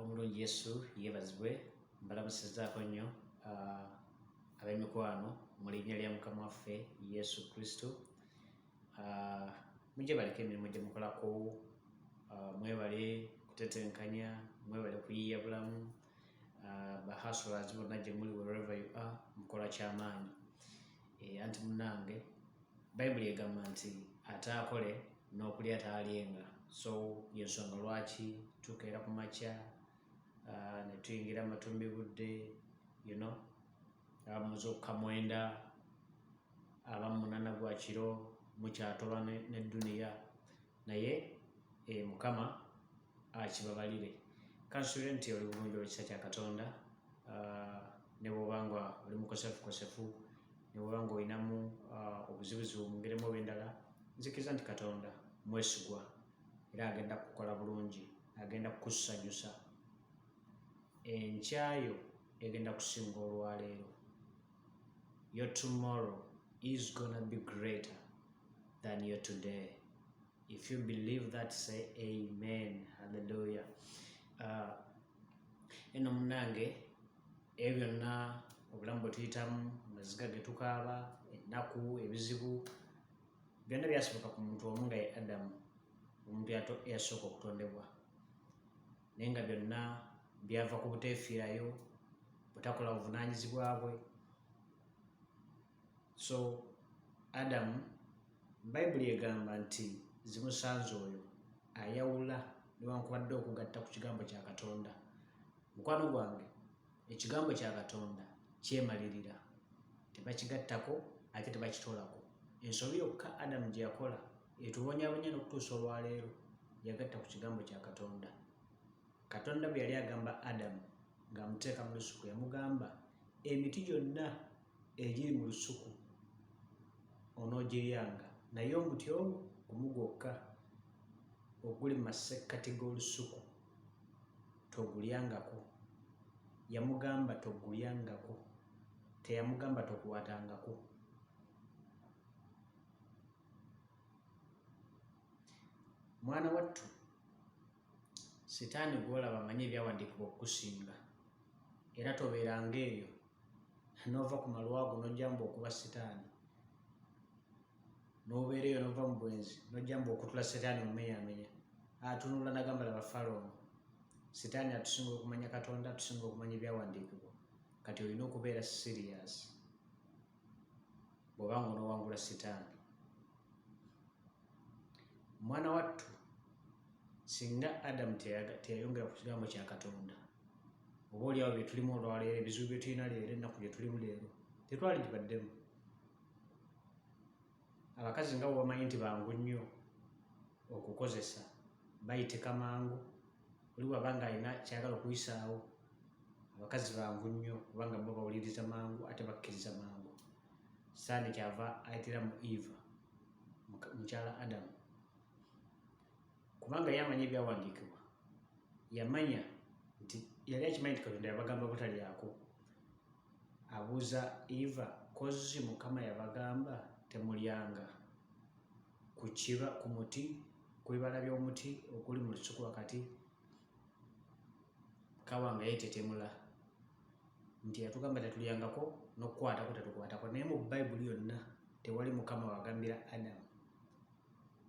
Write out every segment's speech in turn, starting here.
Omulungi Yesu yeebazibwe mbalamusizaako nnyo ab'emikwano mu linnya lya Mukama waffe Yesu Kristo. Mujje baleke emirimu gye mukolako, mwebale kutetenkanya, mwebale kuyiiya bulamu, bahustlers bonna gye muli wherever you are mukola kyamaanyi. Anti munnange Bayibuli egamba nti ataakole n'okulya taalyenga. So y'ensonga lwaki tukeera ku makya ne tuyingira amatumbi budde, abamu zokka mwenda, abamu 8 gwa kiro mukyatoba ne dduniya, naye Mukama kibabalire. Kansuubire nti oli bulungi olw'ekisa kya Katonda, ne bw'oba nga oli mukosefukosefu, ne bw'oba nga olinamu obuzibuzibu mu ngeri emu oba endala, nzikiriza nti Katonda mwesigwa era agenda kukola bulungi, agenda kukusanyusa. Enkyayo egenda kusinga olwaleero. Your tomorrow is gonna be greater than your today. If you believe that, say amen. Hallelujah. Eno munnange ebyo byonna obulamu bwe tuyitamu, amaziga ge tukaaba, ennaku, ebizibu, byonna byasibuka ku muntu omu nga ye Adamu, omuntu eyasooka okutondebwa, naye nga byonna byava ku buteefiirayo, butakola buvunaanyizibwa bwe. So Adamu, Bayibuli egamba nti zimusanze oyo ayawula newankubadde okugatta ku kigambo kya Katonda. Mukwano gwange, ekigambo kya Katonda kyemalirira, tebakigattako ate tebakitoolako. Ensobi yokka Adamu gye yakola etubonyaabonya n'okutuusa olwaleero, yagatta ku kigambo kya Katonda. Katonda bwe yali agamba Adamu ng'amuteeka mu lusuku, yamugamba emiti gyonna egiri mu lusuku onoogiryanga, naye omuti ogwo gumu gwokka oguli mu masekkati g'olusuku togulyangako. Yamugamba togulyangako, teyamugamba tokwatangako. Mwana wattu, Sitaani gw'olaba amanyi ebyawandiikibwa okukusinga, era tobeeranga eyo n'ova ku malwago n'ojjamba okuba Sitaani, n'obeera eyo n'ova mu bwenzi n'ojjamba okutula Sitaani mu menyamenya. Atunula n'agamba laba Faloono, Sitaani atusinga okumanya Katonda, atusinga okumanya ebyawandiikibwa. Kati olina okubeera serious bw'oba nga onoowangula Sitaani. Mwana wattu, singa Adamu teyayongera ku kigambo kya Katonda, oba oliawo bye tulimu olwaleero, ebizibu bye tulina leero, ennaku gye tulimu leero, tetwali tubaddemu. Abakazi nga bwe bamanyi nti bangu nnyo okukozesa, bayitika mangu. Oli bw'aba nga alina kyagala okuyisaawo, abakazi bangu nnyo kubanga bo bawuliriza mangu ate bakkiriza mangu. Sitaani kyava ayitira mu Eva, mukyala Adamu, kubanga yamanya ebyawandiikibwa. Yamanya nti yali akimanyi nti Katonda yabagamba butalyako. Abuuza Eva, kozzi Mukama yabagamba temulyanga ku muti, ku bibala by'omuti okuli mu lusuku wakati? Kawa nga yeetetemula nti yatugamba tetulyangako n'okukwatako tetukwatako. Naye mu Bayibuli yonna tewali Mukama wagambira Adamu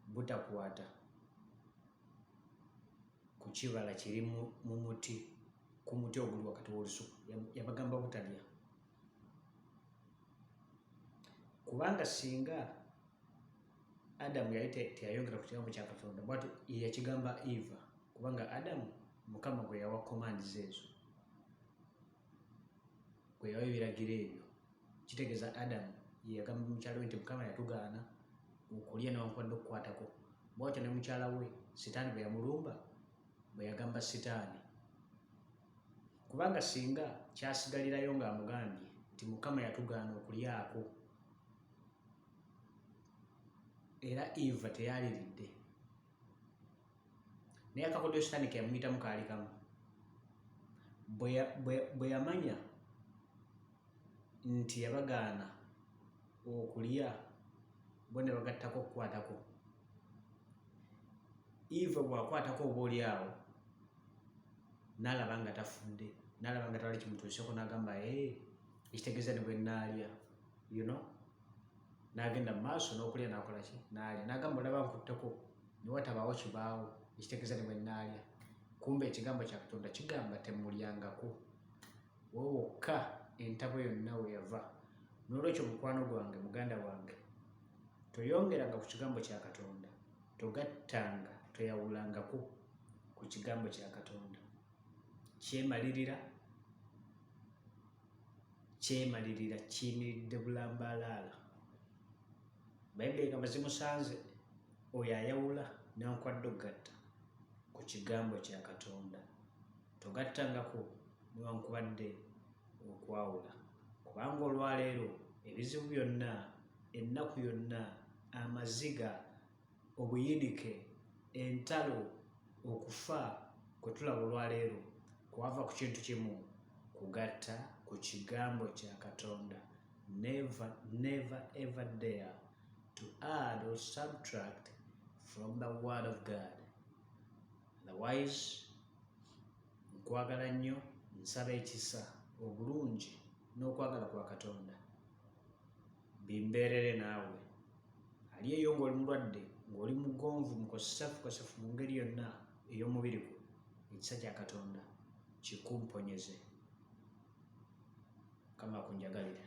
butakwata ku kibala kiri mu muti, ku muti oguli wakati w'olusuku. Yabagamba butalya. Kubanga singa Adamu yali teyayongera ku kigambo kya Katonda, bw'atyo ye yakigamba Eva, kubanga Adamu Mukama gwe yawa commands ezo, gwe yawa ebiragiro ebyo. Kitegeeza Adamu ye yagamba mukyala we nti Mukama yatugaana okulya newankubadde okukwatako. Bw'atyo ne mukyala we Sitaani bwe yamulumba, bwe yagamba Sitaani. Kubanga singa kyasigalirayo ng'amugambye nti Mukama yatugaana okulyako, era Eva teyaliridde, naye akakodyo Sitaani ke yamuyitamu kaali kamu. Bwe yamanya nti yabagaana okulya, bo ne bagattako okukwatako, Eva bw'akwatako oba oli awo n'alaba nga tafudde, n'alaba nga tewali kimutuuseko, n'agamba ekitegeeza ne bwe nnaalya, n'agenda mu maaso n'okulya n'akola ki? N'alya. N'agamba olaba nkutteko ne watabaawo kibaawo, ekitegeeza ne bwe nnaalya. Kumbe ekigambo kya Katonda kigamba temulyangako. Wowe wokka entabo yonna we yava. N'olwekyo mukwano gwange, muganda wange, toyongeranga ku kigambo kya Katonda, togattanga, toyawulangako ku kigambo kya Katonda. Kyemalirira, kiyimiridde bulambaalaala. Bayibuli egamba zimusanze oyo ayawula newankubadde okugatta ku kigambo kya Katonda. Togattangako newankubadde okwawula. Kubanga olwaleero ebizibu byonna, ennaku yonna, amaziga, obuyinike, entalo, okufa kwe tulaba olwaleero kwava ku kintu kimu: kugatta ku kigambo kya Katonda. Never ever dare to add or subtract from the word of God. Otherwise, nkwagala nnyo, nsaba ekisa, obulungi n'okwagala kwa Katonda bimbeerere naawe. Ali eyo ng'oli mulwadde, ng'oli mugonvu, mukosefu mu ngeri yonna ey'omubiri gwo, ekisa kya Katonda kikumponyeze. Kama akunjagalire.